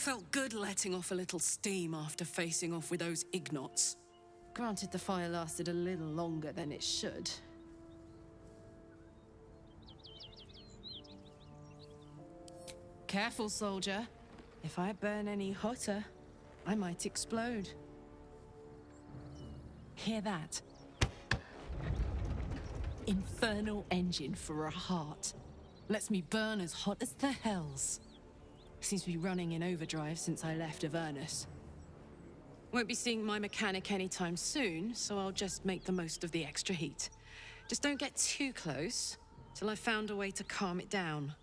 Felt good letting off a little steam after facing off with those ignots. Granted, the fire lasted a little longer than it should. Careful, soldier. If I burn any hotter, I might explode. Hear that? Infernal engine for a heart. Lets me burn as hot as the hells. Seems to be running in overdrive since I left Avernus. Won't be seeing my mechanic anytime soon, so I'll just make the most of the extra heat. Just don't get too close, till I've found a way to calm it down.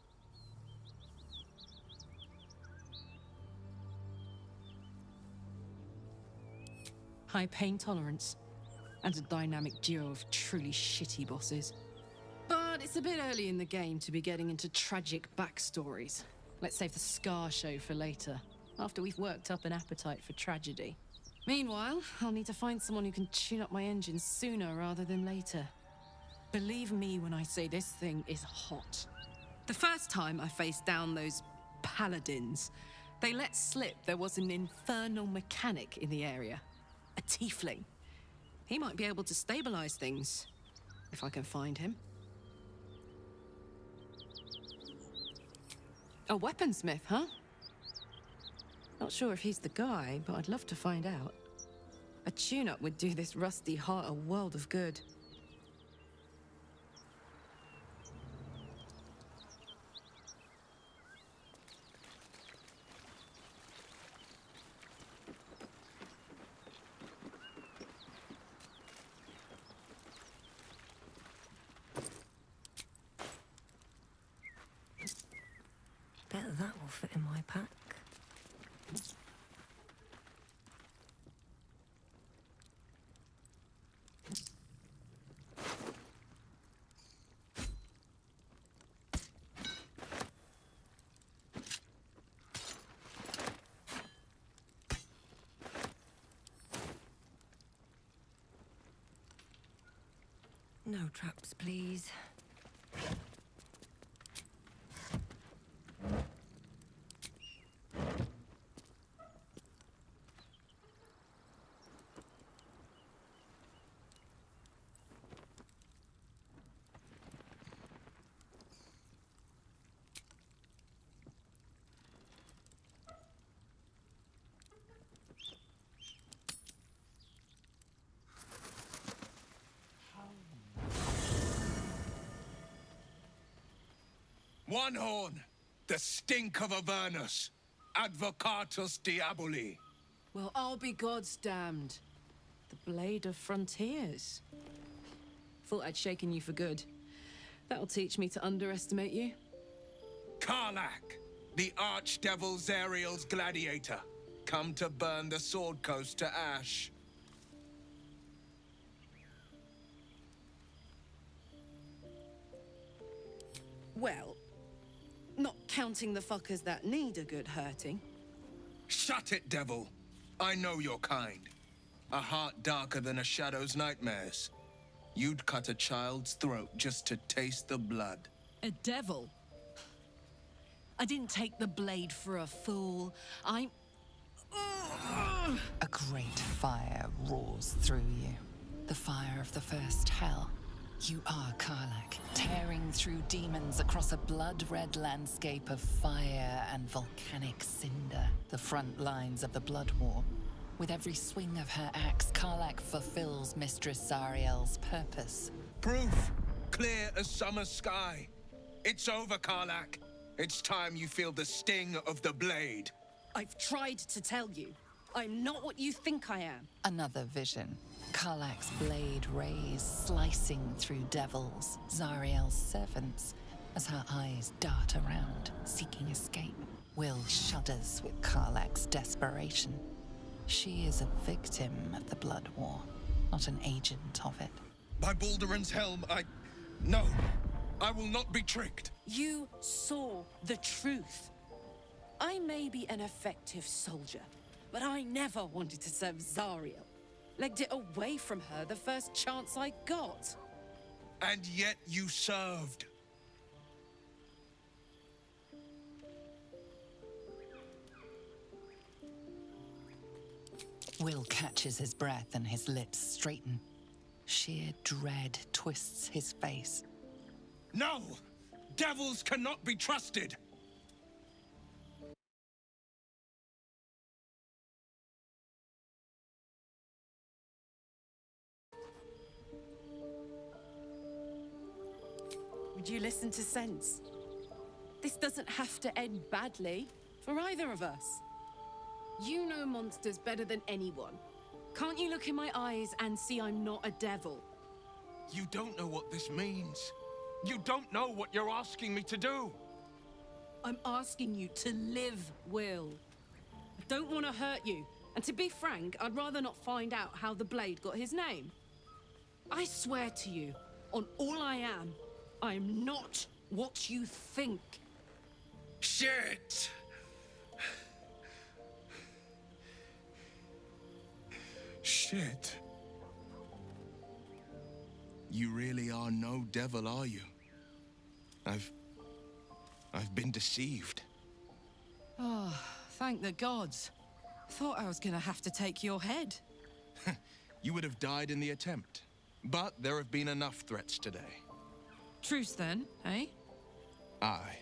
High pain tolerance, and a dynamic duo of truly shitty bosses. But it's a bit early in the game to be getting into tragic backstories. Let's save the Scar show for later, after we've worked up an appetite for tragedy. Meanwhile, I'll need to find someone who can tune up my engine sooner rather than later. Believe me when I say this thing is hot. The first time I faced down those paladins, they let slip there was an infernal mechanic in the area. A tiefling. He might be able to stabilize things, if I can find him. A weaponsmith, huh? Not sure if he's the guy, but I'd love to find out. A tune-up would do this rusty heart a world of good. Bet that will fit in my pack. No traps, please. One horn, the stink of Avernus, Advocatus Diaboli. Well, I'll be God's damned. The Blade of Frontiers. Thought I'd shaken you for good. That'll teach me to underestimate you. Karlach, the Archdevil Zariel's gladiator, come to burn the Sword Coast to ash. Well, not counting the fuckers that need a good hurting. Shut it, devil. I know your kind. A heart darker than a shadow's nightmares. You'd cut a child's throat just to taste the blood. A devil? I didn't take the blade for a fool. I'm... A great fire roars through you. The fire of the first hell. You are Karlach, tearing through demons across a blood-red landscape of fire and volcanic cinder, the front lines of the Blood War. With every swing of her axe, Karlach fulfills Mistress Zariel's purpose. Proof, clear as summer sky. It's over, Karlach. It's time you feel the sting of the blade. I've tried to tell you. I'm not what you think I am. Another vision. Karlach's blade rays slicing through devils, Zariel's servants, as her eyes dart around, seeking escape. Will shudders with Karlach's desperation. She is a victim of the Blood War, not an agent of it. By Balduran's helm, No, I will not be tricked. You saw the truth. I may be an effective soldier, but I never wanted to serve Zariel. Legged it away from her the first chance I got. And yet you served. Will catches his breath and his lips straighten. Sheer dread twists his face. No! Devils cannot be trusted! Would you listen to sense? This doesn't have to end badly for either of us. You know monsters better than anyone. Can't you look in my eyes and see I'm not a devil? You don't know what this means. You don't know what you're asking me to do. I'm asking you to live, Will. I don't want to hurt you. And to be frank, I'd rather not find out how the blade got his name. I swear to you, on all I am not what you think. Shit! Shit. You really are no devil, are you? I've been deceived. Oh, thank the gods. Thought I was gonna have to take your head. You would have died in the attempt. But there have been enough threats today. Truce then, eh? Aye.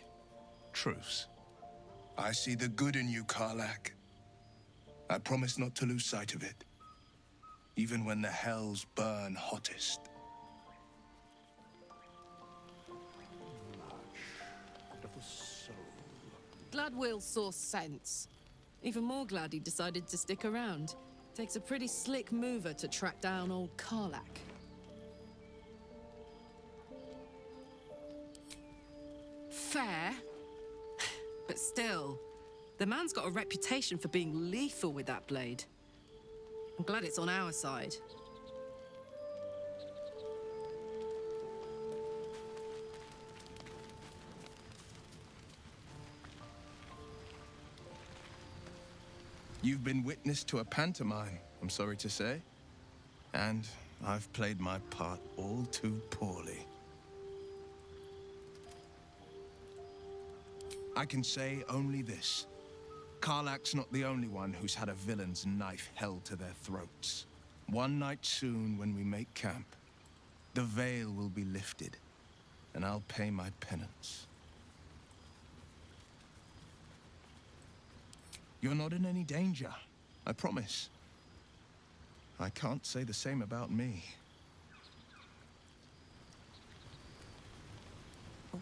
Truce. I see the good in you, Karlach. I promise not to lose sight of it. Even when the hells burn hottest. Glad Will saw sense. Even more glad he decided to stick around. Takes a pretty slick mover to track down old Karlach. Fair. But still, the man's got a reputation for being lethal with that blade. I'm glad it's on our side. You've been witness to a pantomime, I'm sorry to say. And I've played my part all too poorly. I can say only this. Karlach's not the only one who's had a villain's knife held to their throats. One night soon, when we make camp, the veil will be lifted, and I'll pay my penance. You're not in any danger, I promise. I can't say the same about me.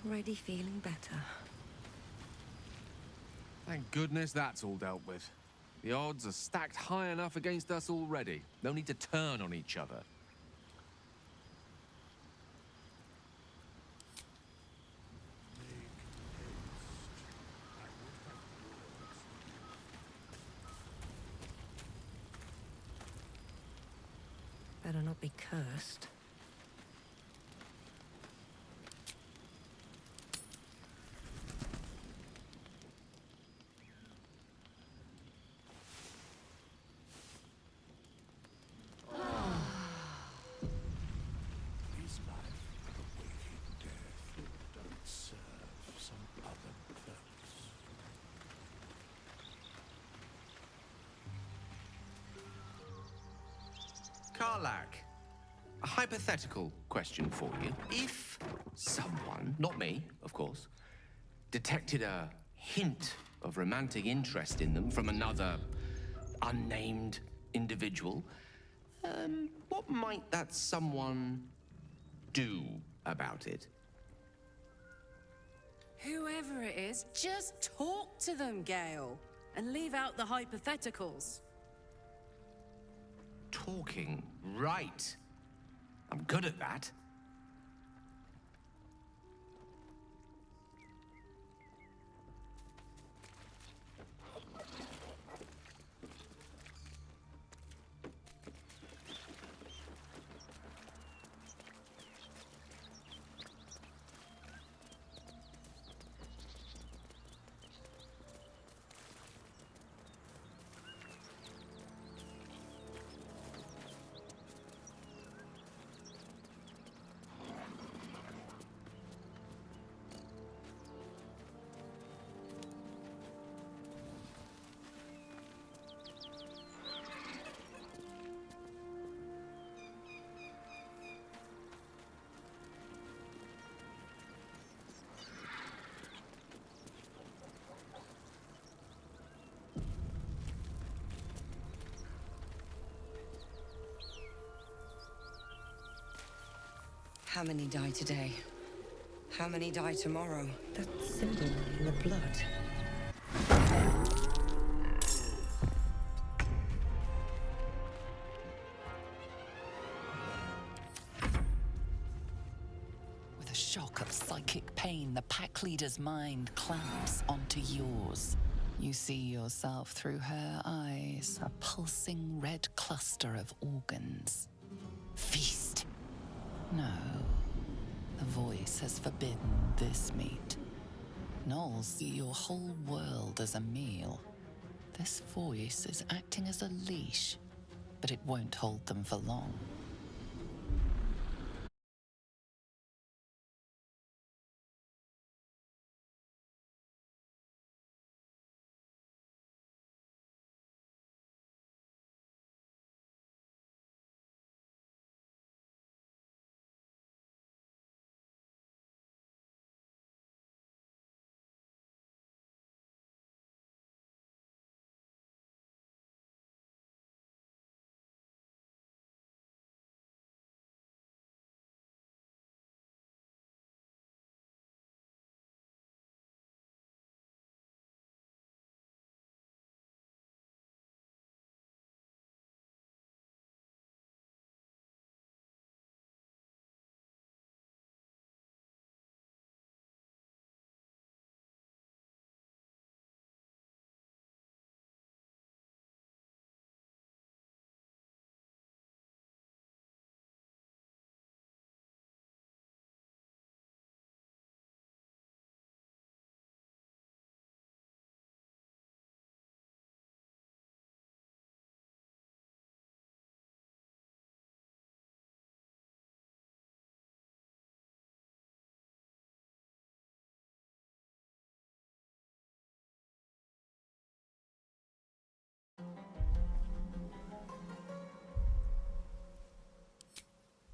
Already feeling better. Thank goodness that's all dealt with. The odds are stacked high enough against us already. No need to turn on each other. Better not be cursed. Karlach, a hypothetical question for you. If someone, not me, of course, detected a hint of romantic interest in them from another unnamed individual, what might that someone do about it? Whoever it is, just talk to them, Gale, and leave out the hypotheticals. Talking, right. I'm good at that. How many die today? How many die tomorrow? That symbol in the blood. With a shock of psychic pain, the pack leader's mind clamps onto yours. You see yourself through her eyes, a pulsing red cluster of organs. Feast. No. The voice has forbidden this meat. Gnolls see your whole world as a meal. This voice is acting as a leash, but it won't hold them for long.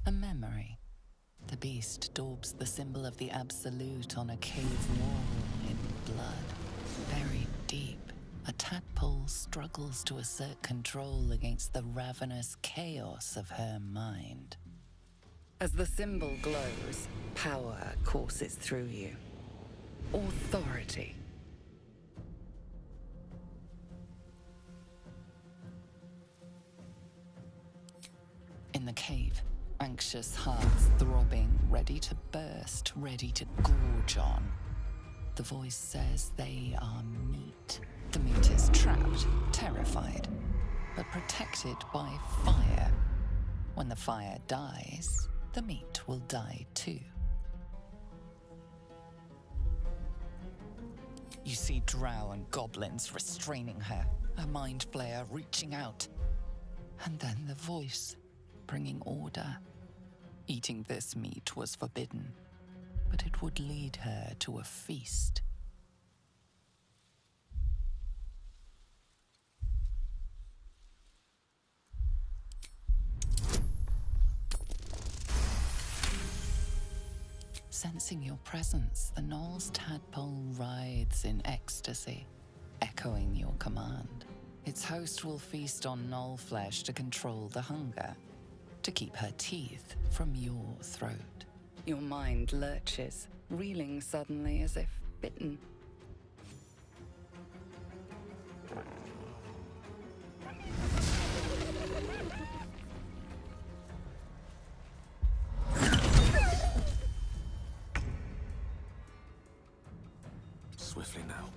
A memory. The beast daubs the symbol of the Absolute on a cave wall in blood. Buried deep, a tadpole struggles to assert control against the ravenous chaos of her mind. As the symbol glows, power courses through you. Authority. In the cave, anxious hearts throbbing, ready to burst, ready to gorge on. The voice says they are meat. The meat is trapped, terrified, but protected by fire. When the fire dies, the meat will die too. You see Drow and goblins restraining her, a mind flayer reaching out. And then the voice, bringing order. Eating this meat was forbidden, but it would lead her to a feast. Sensing your presence, the Gnoll's tadpole writhes in ecstasy, echoing your command. Its host will feast on Gnoll flesh to control the hunger, to keep her teeth from your throat. Your mind lurches, reeling suddenly as if bitten. Swiftly now.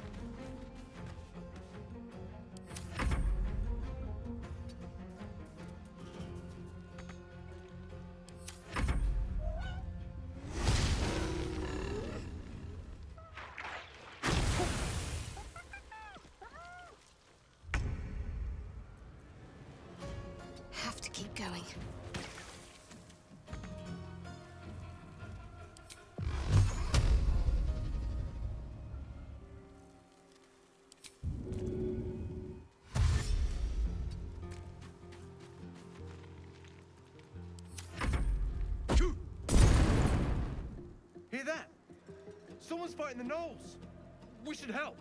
Have to keep going. Hear that? Someone's fighting the gnolls. We should help.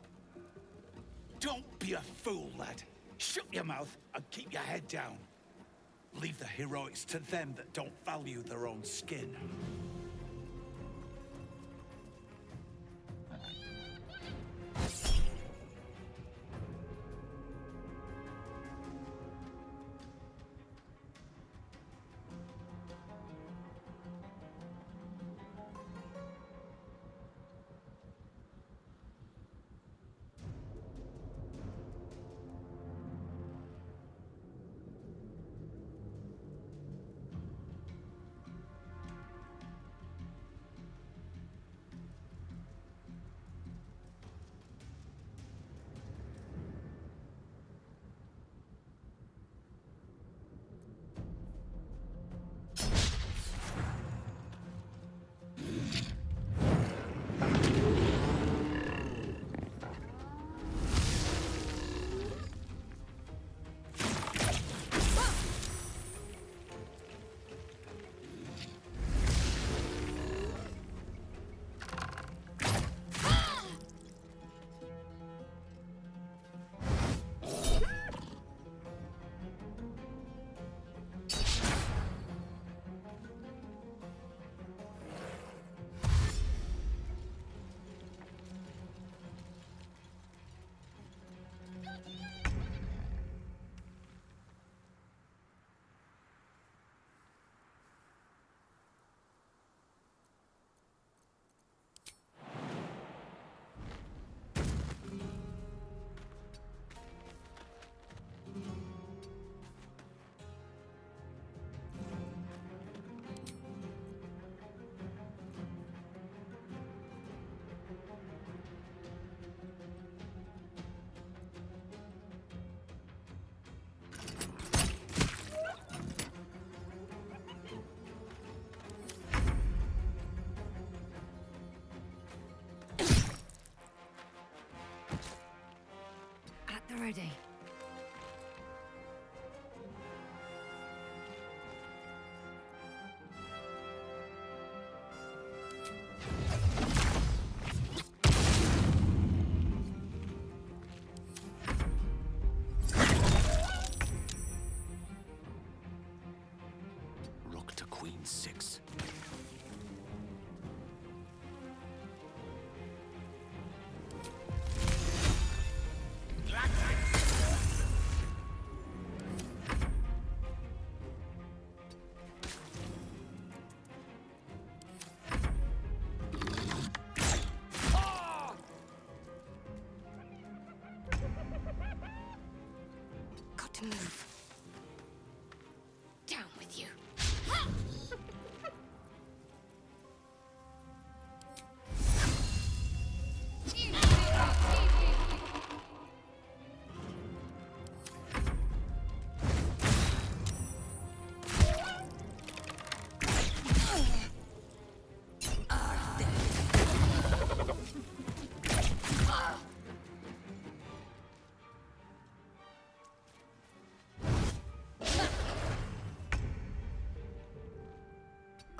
Don't be a fool, lad. Shut your mouth and keep your head down. Leave the heroics to them that don't value their own skin.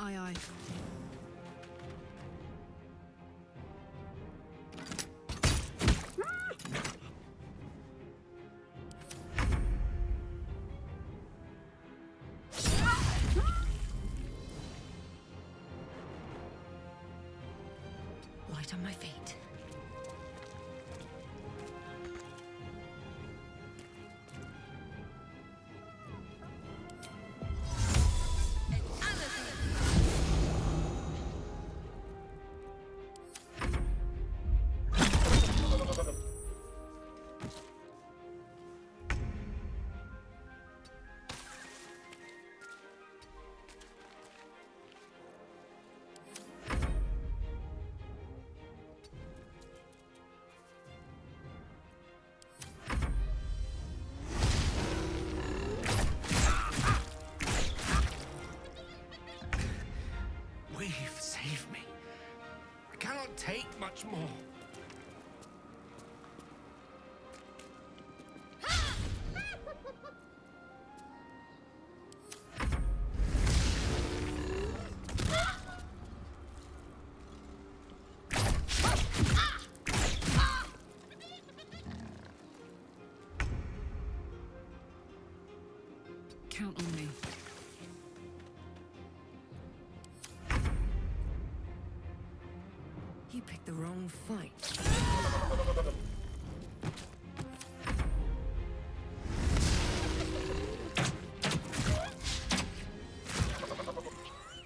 Aye, aye. Light on my feet. We've saved me. I cannot take much more. Count on me. You picked the wrong fight.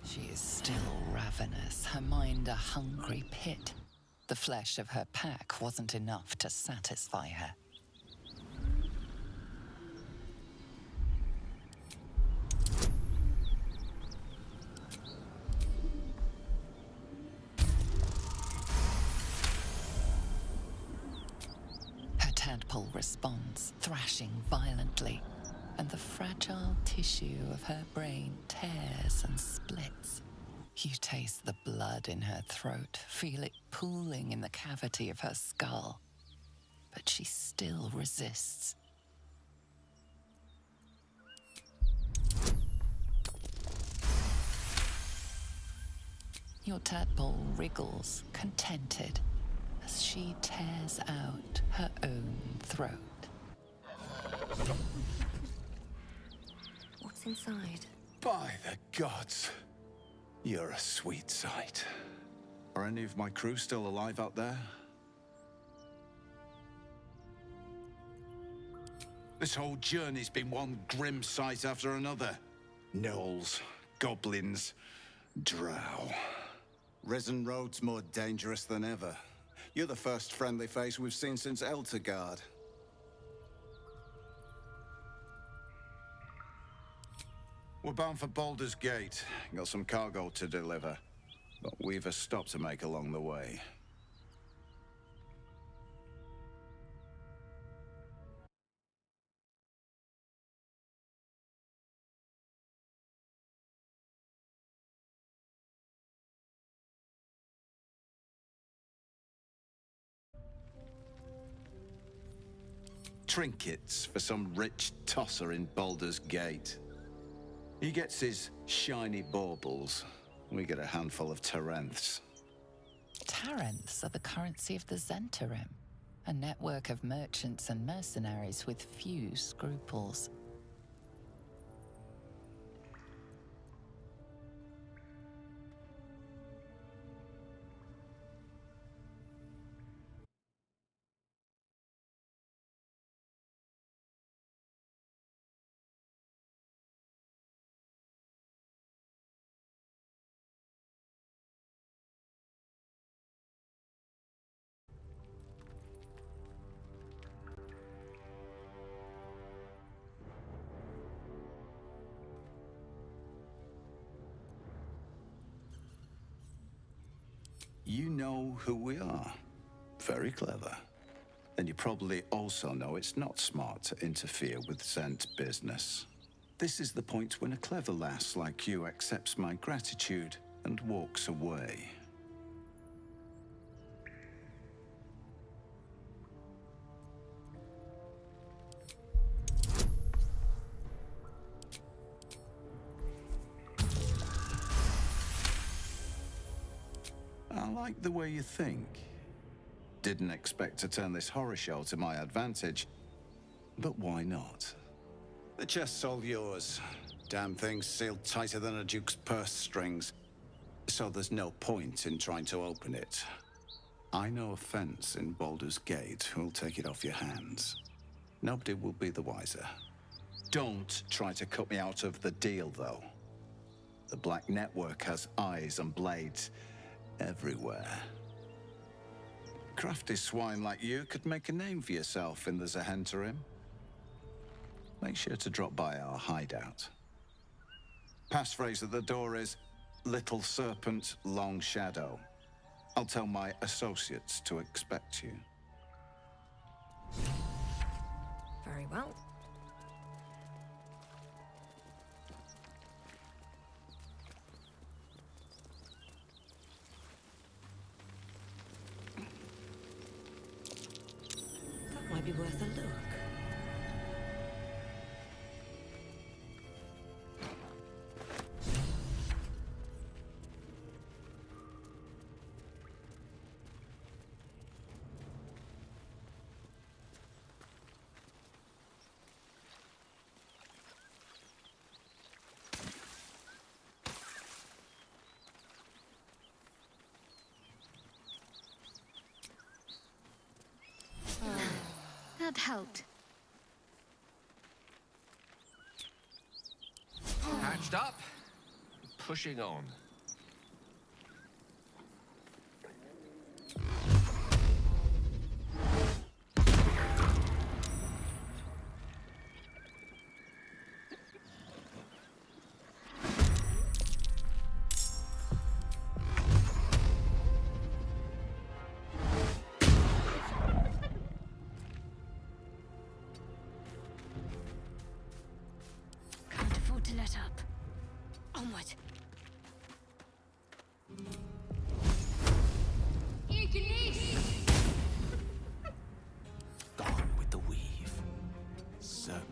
She is still ravenous, her mind a hungry pit. The flesh of her pack wasn't enough to satisfy her. Her tadpole responds, thrashing violently, and the fragile tissue of her brain tears and splits. You taste the blood in her throat, feel it pooling in the cavity of her skull. But she still resists. Your tadpole wriggles, contented, as she tears out her own throat. What's inside? By the gods, you're a sweet sight. Are any of my crew still alive out there? This whole journey's been one grim sight after another. Gnolls, goblins, drow. Risen Road's more dangerous than ever. You're the first friendly face we've seen since Eltergard. We're bound for Baldur's Gate. Got some cargo to deliver. But we've a stop to make along the way. Trinkets for some rich tosser in Baldur's Gate. He gets his shiny baubles. We get a handful of Tarenths. Tarenths are the currency of the Zentarim, a network of merchants and mercenaries with few scruples. You know who we are. Very clever. And you probably also know it's not smart to interfere with Zent business. This is the point when a clever lass like you accepts my gratitude and walks away. like the way you think. Didn't expect to turn this horror show to my advantage, but why not? The chest's all yours. Damn thing's sealed tighter than a duke's purse strings, so there's no point in trying to open it. I know a fence in Baldur's Gate who'll take it off your hands. Nobody will be the wiser. Don't try to cut me out of the deal, though. The Black Network has eyes and blades everywhere. Crafty swine like you could make a name for yourself in the Zahenterim. Make sure to drop by our hideout. Passphrase at the door is Little Serpent, Long Shadow. I'll tell my associates to expect you. Very well. That might be worth a look. That helped. Patched up, pushing on. Can't afford to let up. Onward. Gone with the weave. Certainly.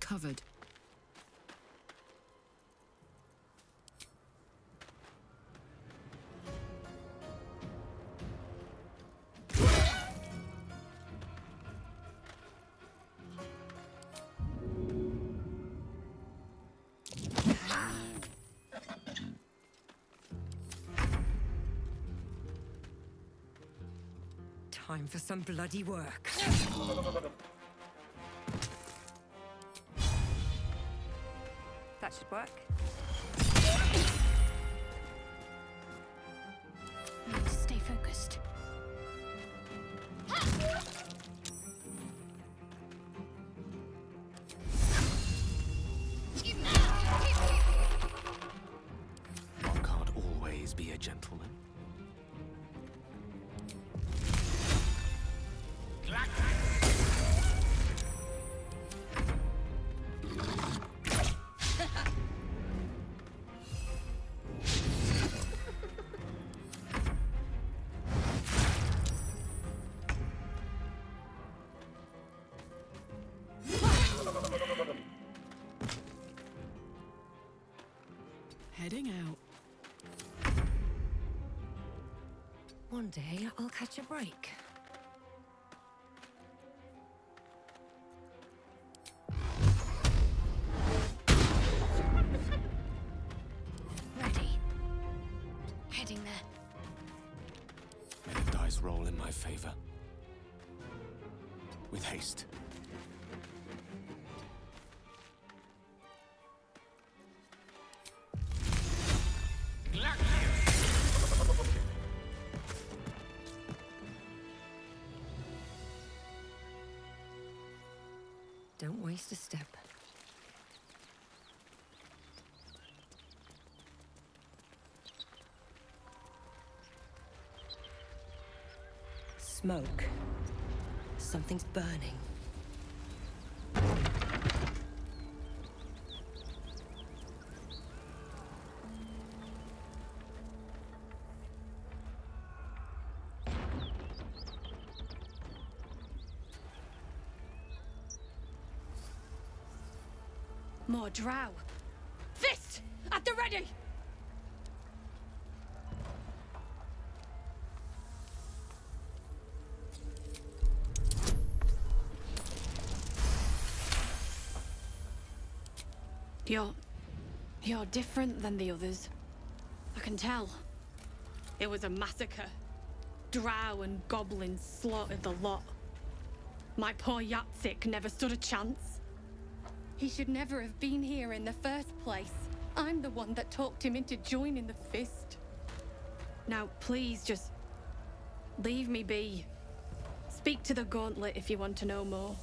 Covered. Time for some bloody work. That should work. Need to stay focused. One can't always be a gentleman. Heading out. One day I'll catch a break. Ready. Heading there. May the dice roll in my favor. With haste. Don't waste a step. Smoke. Something's burning. More drow. Fist! At the ready! You're different than the others. I can tell. It was a massacre. Drow and goblins slaughtered the lot. My poor Yatsik never stood a chance. He should never have been here in the first place. I'm the one that talked him into joining the Fist. Now, please, just leave me be. Speak to the Gauntlet if you want to know more.